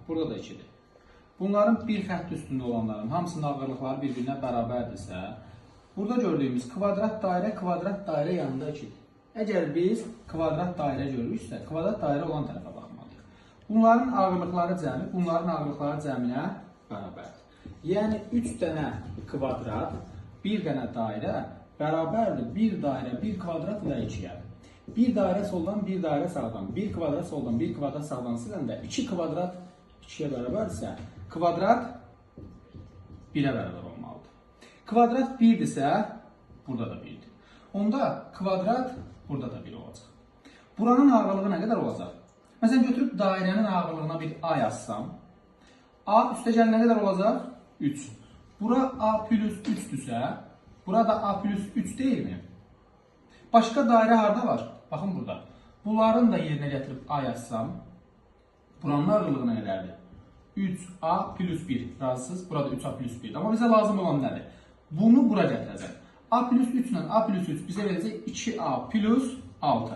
burada da 2-dir. Bunların bir xətt üstündə olanların hamısının ağırlıqları bir-birinə bərabərdirsə, burada gördüyümüz kvadrat dairə yanında 2-dir. Əgər biz kvadrat dairə görürüksə, kvadrat dairə olan tərəfə baxmalıyıq. Bunların ağırlıqları cəmi, bunların ağırlıqları cəminə bərabərdir. Yəni 3 dənə kvadrat, 1 dənə dairə bərabərdir. 1 dairə, 1 kvadrat və 2-yə. 1 dairə soldan, 1 dairə sağdan, 1 kvadrat soldan, 1 kvadrat sağdan siləndə 2 kvadrat 2-yə bərabərsə, kvadrat 1-ə bərabər olmalıdır. Kvadrat 1-dirsə, burada da 1-dir. Onda kvadrat burada da 1 olacaq. Buranın ağırlığı nə qədər olacaq? Məsələn, götürüb dairənin ağırlığına bir A yazsam, A üstəgəl nə qədər olacaq? 3. Bura A plus 3-dürsə, burada A plus 3 deyilmi? Başqa dairə harada var? Baxın burada. Bunların da yerinə gətirib A yazsam, buranın ağırlığı nə qədərdir? 3A plus 1. Razısınız? Burada 3A plus 1. Amma bizə lazım olan nədir? Bunu bura gətirəcək. A plus 3 ilə A plus 3 bizə verəcək 2A plus 6.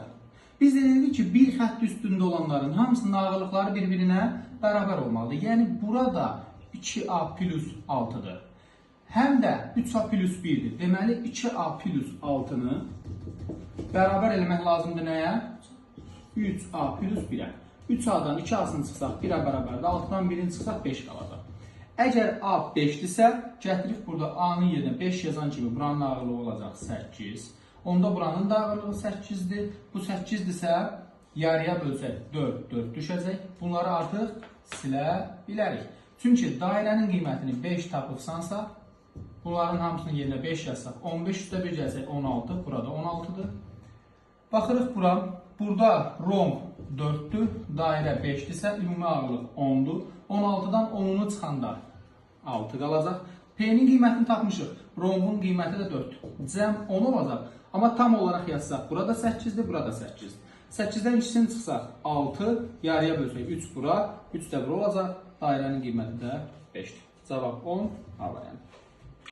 Biz dedik ki, bir xətt üstündə olanların hamısının ağırlıqları bir-birinə bərabər olmalıdır. Yəni, burada 2A plus 6-dır. Həm də 3A plus 1-dir. Deməli, 2A plus 6-nı bərabər eləmək lazımdır nəyə? 3A plus 1-ə. 3A-dan 2A-sını çıxsaq 1-ə bərabərdir. 6-dan 1-ini çıxsaq 5 qalacaq. Əgər A 5-dirsə, gətirib burada A-nın yerinə 5 yazan kimi buranın ağırlığı olacaq 8. Onda buranın da ağırlığı 8-dir. Bu 8-dirsə, yarıya bölsək 4, 4 düşəcək. Bunları artıq silə bilərik. Çünki dairənin qiymətini 5 tapıbsansa, bunların hamısının yerinə 5 yazsaq, 15 üstə 1 gəlsək 16, burada 16-dır. Baxırıq bura, burada romb 4-dür, dairə 5-dirsə, ümumi ağırlıq 10-dur. 16-dan 10-unu çıxanda 6 qalacaq. P-nin qiymətini tapmışıq, rombun qiyməti də 4-dür. Cəm 10 olacaq, amma tam olaraq yazsaq, burada 8-dir, burada 8-dir. 8-dən ikisini çıxsaq 6, yarıya bölsək 3 bura, 3 də bura olacaq, dairənin qiyməti də 5-dir. Cavab 10, A variantı.